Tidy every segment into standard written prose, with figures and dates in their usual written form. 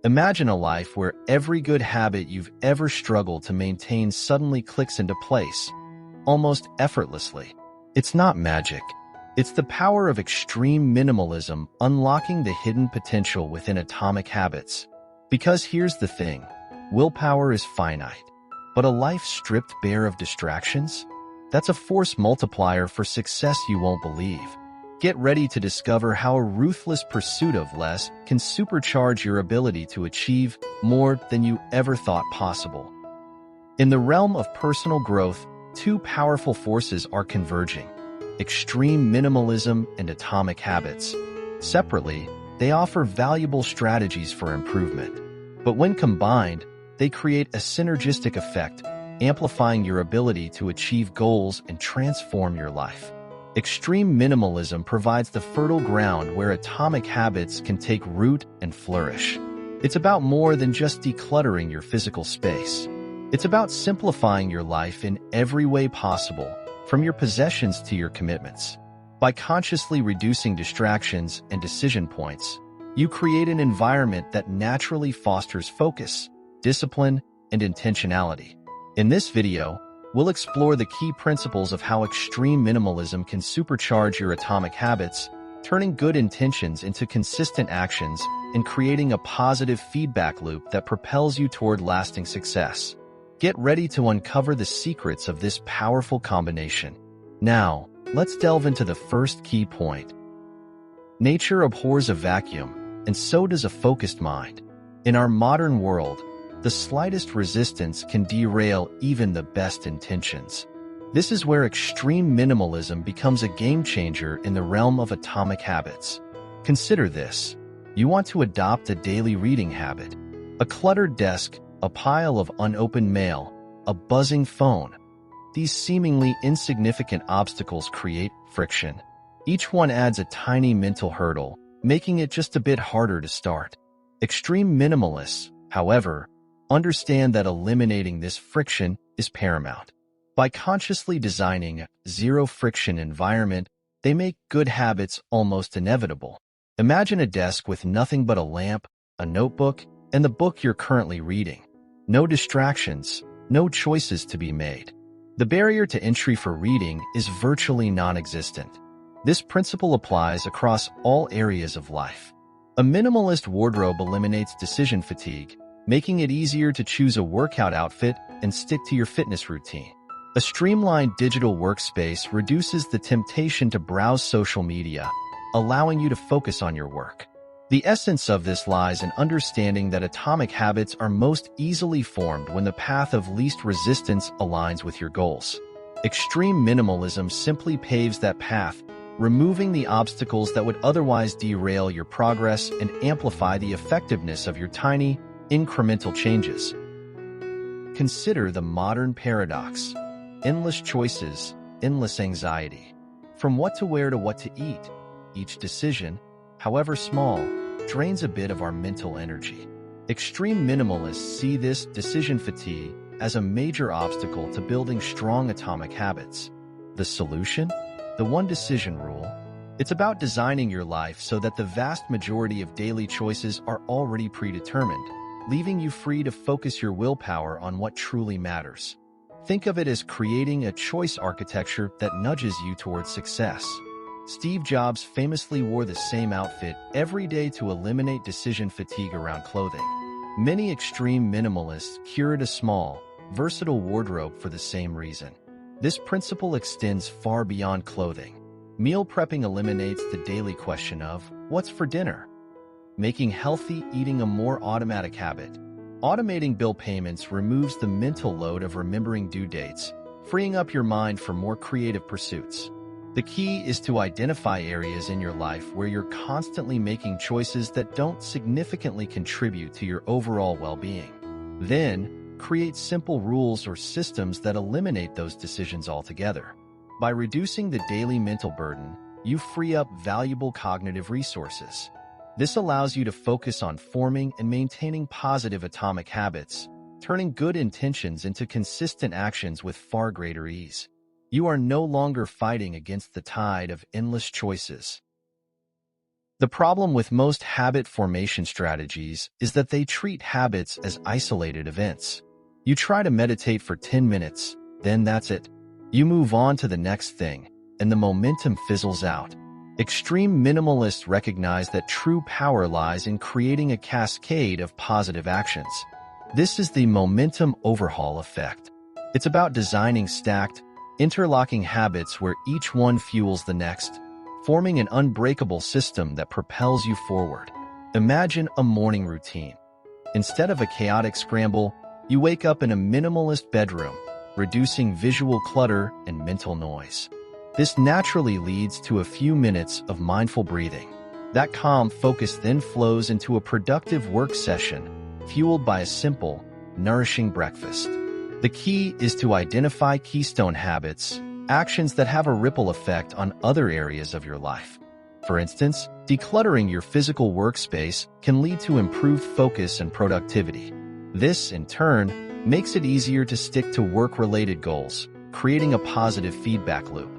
Imagine a life where every good habit you've ever struggled to maintain suddenly clicks into place, almost effortlessly. It's not magic. It's the power of extreme minimalism unlocking the hidden potential within atomic habits. Because here's the thing, willpower is finite, but a life stripped bare of distractions? That's a force multiplier for success you won't believe. Get ready to discover how a ruthless pursuit of less can supercharge your ability to achieve more than you ever thought possible. In the realm of personal growth, two powerful forces are converging: extreme minimalism and atomic habits. Separately, they offer valuable strategies for improvement. But when combined, they create a synergistic effect, amplifying your ability to achieve goals and transform your life. Extreme minimalism provides the fertile ground where atomic habits can take root and flourish. It's about more than just decluttering your physical space. It's about simplifying your life in every way possible, from your possessions to your commitments. By consciously reducing distractions and decision points, you create an environment that naturally fosters focus, discipline, and intentionality. In this video, we'll explore the key principles of how extreme minimalism can supercharge your atomic habits, turning good intentions into consistent actions and creating a positive feedback loop that propels you toward lasting success. Get ready to uncover the secrets of this powerful combination. Now, let's delve into the first key point. Nature abhors a vacuum, and so does a focused mind. In our modern world, the slightest resistance can derail even the best intentions. This is where extreme minimalism becomes a game changer in the realm of atomic habits. Consider this. You want to adopt a daily reading habit. A cluttered desk, a pile of unopened mail, a buzzing phone. These seemingly insignificant obstacles create friction. Each one adds a tiny mental hurdle, making it just a bit harder to start. Extreme minimalists, however, understand that eliminating this friction is paramount. By consciously designing a zero-friction environment, they make good habits almost inevitable. Imagine a desk with nothing but a lamp, a notebook, and the book you're currently reading. No distractions, no choices to be made. The barrier to entry for reading is virtually non-existent. This principle applies across all areas of life. A minimalist wardrobe eliminates decision fatigue, making it easier to choose a workout outfit and stick to your fitness routine. A streamlined digital workspace reduces the temptation to browse social media, allowing you to focus on your work. The essence of this lies in understanding that atomic habits are most easily formed when the path of least resistance aligns with your goals. Extreme minimalism simply paves that path, removing the obstacles that would otherwise derail your progress and amplify the effectiveness of your tiny, incremental changes. Consider the modern paradox. Endless choices, endless anxiety. From what to wear to what to eat, each decision, however small, drains a bit of our mental energy. Extreme minimalists see this decision fatigue as a major obstacle to building strong atomic habits. The solution? The one decision rule. It's about designing your life so that the vast majority of daily choices are already predetermined, leaving you free to focus your willpower on what truly matters. Think of it as creating a choice architecture that nudges you towards success. Steve Jobs famously wore the same outfit every day to eliminate decision fatigue around clothing. Many extreme minimalists curate a small, versatile wardrobe for the same reason. This principle extends far beyond clothing. Meal prepping eliminates the daily question of, what's for dinner? Making healthy eating a more automatic habit. Automating bill payments removes the mental load of remembering due dates, freeing up your mind for more creative pursuits. The key is to identify areas in your life where you're constantly making choices that don't significantly contribute to your overall well-being. Then, create simple rules or systems that eliminate those decisions altogether. By reducing the daily mental burden, you free up valuable cognitive resources. This allows you to focus on forming and maintaining positive atomic habits, turning good intentions into consistent actions with far greater ease. You are no longer fighting against the tide of endless choices. The problem with most habit formation strategies is that they treat habits as isolated events. You try to meditate for 10 minutes, then that's it. You move on to the next thing, and the momentum fizzles out. Extreme minimalists recognize that true power lies in creating a cascade of positive actions. This is the momentum overhaul effect. It's about designing stacked, interlocking habits where each one fuels the next, forming an unbreakable system that propels you forward. Imagine a morning routine. Instead of a chaotic scramble, you wake up in a minimalist bedroom, reducing visual clutter and mental noise. This naturally leads to a few minutes of mindful breathing. That calm focus then flows into a productive work session, fueled by a simple, nourishing breakfast. The key is to identify keystone habits, actions that have a ripple effect on other areas of your life. For instance, decluttering your physical workspace can lead to improved focus and productivity. This, in turn, makes it easier to stick to work-related goals, creating a positive feedback loop.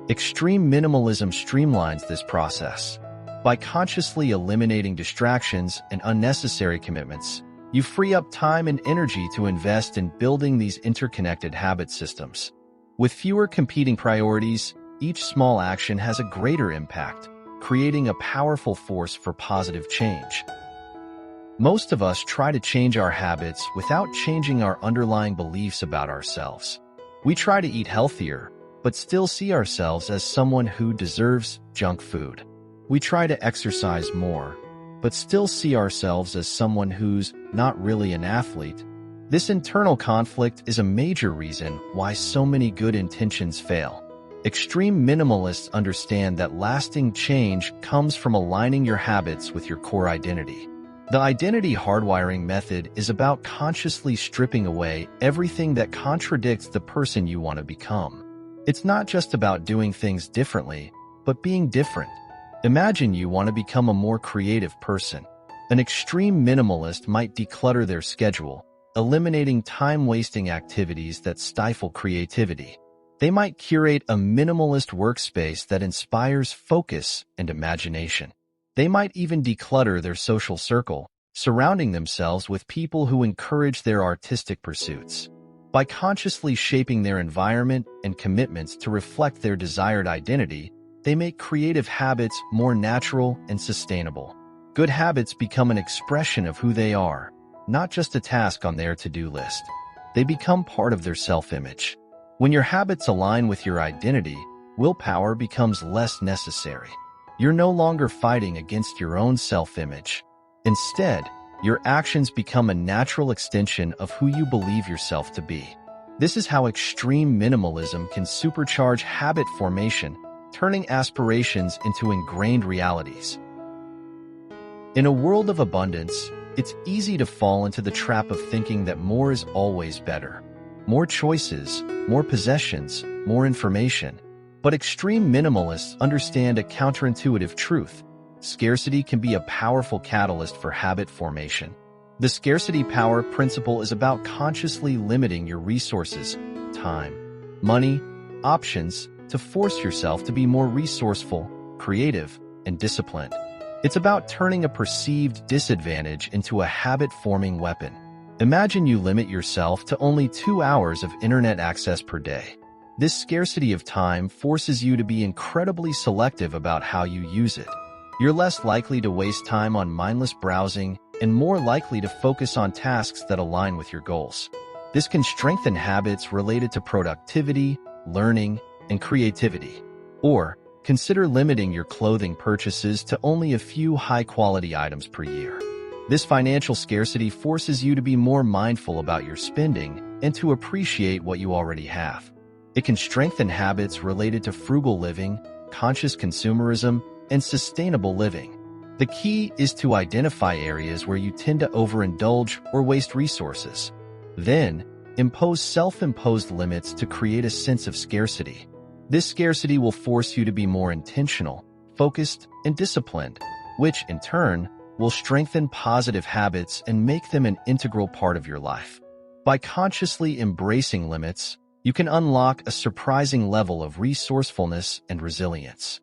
Extreme minimalism streamlines this process. By consciously eliminating distractions and unnecessary commitments, you free up time and energy to invest in building these interconnected habit systems. With fewer competing priorities, each small action has a greater impact, creating a powerful force for positive change. Most of us try to change our habits without changing our underlying beliefs about ourselves. We try to eat healthier, but still see ourselves as someone who deserves junk food. We try to exercise more, but still see ourselves as someone who's not really an athlete. This internal conflict is a major reason why so many good intentions fail. Extreme minimalists understand that lasting change comes from aligning your habits with your core identity. The identity hardwiring method is about consciously stripping away everything that contradicts the person you want to become. It's not just about doing things differently, but being different. Imagine you want to become a more creative person. An extreme minimalist might declutter their schedule, eliminating time-wasting activities that stifle creativity. They might curate a minimalist workspace that inspires focus and imagination. They might even declutter their social circle, surrounding themselves with people who encourage their artistic pursuits. By consciously shaping their environment and commitments to reflect their desired identity, they make creative habits more natural and sustainable. Good habits become an expression of who they are, not just a task on their to-do list. They become part of their self-image. When your habits align with your identity, willpower becomes less necessary. You're no longer fighting against your own self-image. Instead, your actions become a natural extension of who you believe yourself to be. This is how extreme minimalism can supercharge habit formation, turning aspirations into ingrained realities. In a world of abundance, it's easy to fall into the trap of thinking that more is always better. More choices, more possessions, more information. But extreme minimalists understand a counterintuitive truth. Scarcity can be a powerful catalyst for habit formation. The scarcity power principle is about consciously limiting your resources, time, money, options, to force yourself to be more resourceful, creative, and disciplined. It's about turning a perceived disadvantage into a habit-forming weapon. Imagine you limit yourself to only 2 hours of internet access per day. This scarcity of time forces you to be incredibly selective about how you use it. You're less likely to waste time on mindless browsing and more likely to focus on tasks that align with your goals. This can strengthen habits related to productivity, learning, and creativity. Or, consider limiting your clothing purchases to only a few high-quality items per year. This financial scarcity forces you to be more mindful about your spending and to appreciate what you already have. It can strengthen habits related to frugal living, conscious consumerism, and sustainable living. The key is to identify areas where you tend to overindulge or waste resources. Then, impose self-imposed limits to create a sense of scarcity. This scarcity will force you to be more intentional, focused, and disciplined, which, in turn, will strengthen positive habits and make them an integral part of your life. By consciously embracing limits, you can unlock a surprising level of resourcefulness and resilience.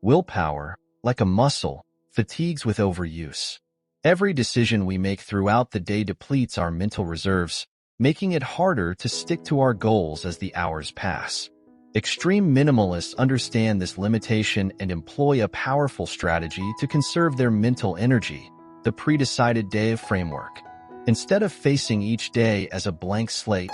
Willpower, like a muscle, fatigues with overuse. Every decision we make throughout the day depletes our mental reserves, making it harder to stick to our goals as the hours pass. Extreme minimalists understand this limitation and employ a powerful strategy to conserve their mental energy, the pre-decided day framework. Instead of facing each day as a blank slate,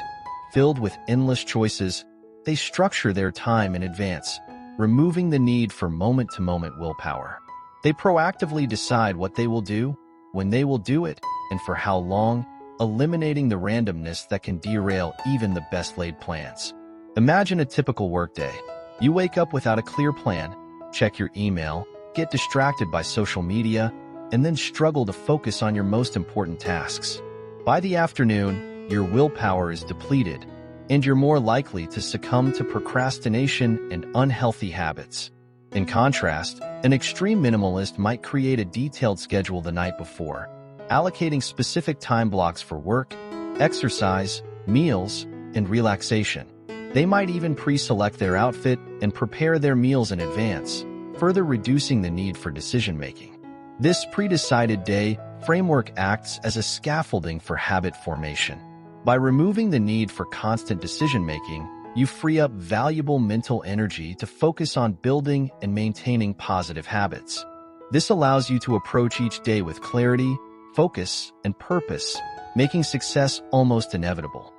filled with endless choices, they structure their time in advance, removing the need for moment-to-moment willpower. They proactively decide what they will do, when they will do it, and for how long, eliminating the randomness that can derail even the best-laid plans. Imagine a typical workday. You wake up without a clear plan, check your email, get distracted by social media, and then struggle to focus on your most important tasks. By the afternoon, your willpower is depleted, and you're more likely to succumb to procrastination and unhealthy habits. In contrast, an extreme minimalist might create a detailed schedule the night before, allocating specific time blocks for work, exercise, meals, and relaxation. They might even pre-select their outfit and prepare their meals in advance, further reducing the need for decision-making. This pre-decided day framework acts as a scaffolding for habit formation. By removing the need for constant decision-making, you free up valuable mental energy to focus on building and maintaining positive habits. This allows you to approach each day with clarity, focus, and purpose, making success almost inevitable.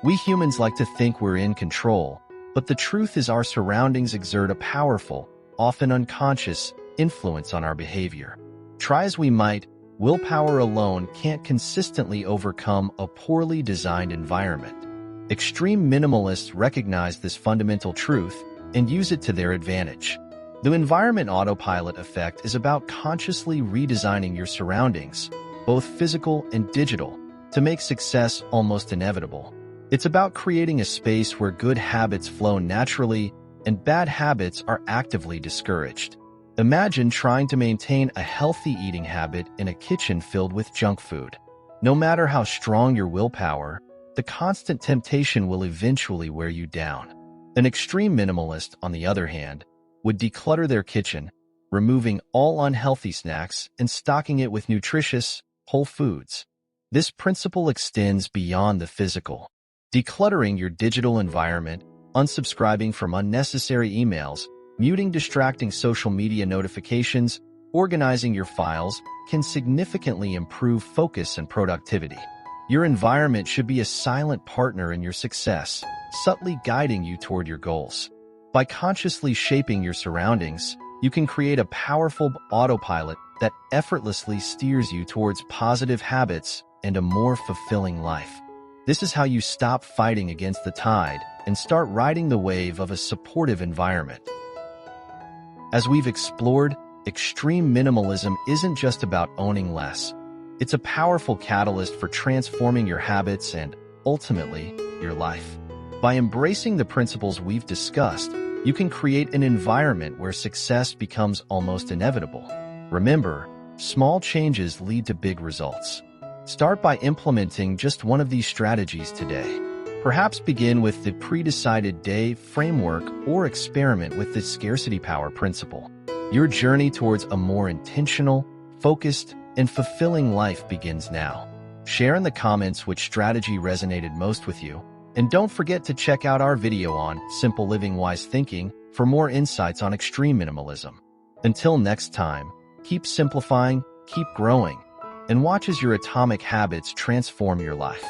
We humans like to think we're in control, but the truth is our surroundings exert a powerful, often unconscious, influence on our behavior. Try as we might, willpower alone can't consistently overcome a poorly designed environment. Extreme minimalists recognize this fundamental truth and use it to their advantage. The Environment Autopilot effect is about consciously redesigning your surroundings, both physical and digital, to make success almost inevitable. It's about creating a space where good habits flow naturally and bad habits are actively discouraged. Imagine trying to maintain a healthy eating habit in a kitchen filled with junk food. No matter how strong your willpower, the constant temptation will eventually wear you down. An extreme minimalist, on the other hand, would declutter their kitchen, removing all unhealthy snacks and stocking it with nutritious, whole foods. This principle extends beyond the physical. Decluttering your digital environment, unsubscribing from unnecessary emails, muting distracting social media notifications, organizing your files can significantly improve focus and productivity. Your environment should be a silent partner in your success, subtly guiding you toward your goals. By consciously shaping your surroundings, you can create a powerful autopilot that effortlessly steers you towards positive habits and a more fulfilling life. This is how you stop fighting against the tide and start riding the wave of a supportive environment. As we've explored, extreme minimalism isn't just about owning less. It's a powerful catalyst for transforming your habits and, ultimately, your life. By embracing the principles we've discussed, you can create an environment where success becomes almost inevitable. Remember, small changes lead to big results. Start by implementing just one of these strategies today. Perhaps begin with the pre-decided day framework or experiment with the scarcity power principle. Your journey towards a more intentional, focused, and fulfilling life begins now. Share in the comments which strategy resonated most with you, and don't forget to check out our video on Simple Living Wise Thinking for more insights on extreme minimalism. Until next time, keep simplifying, keep growing, and watch as your atomic habits transform your life.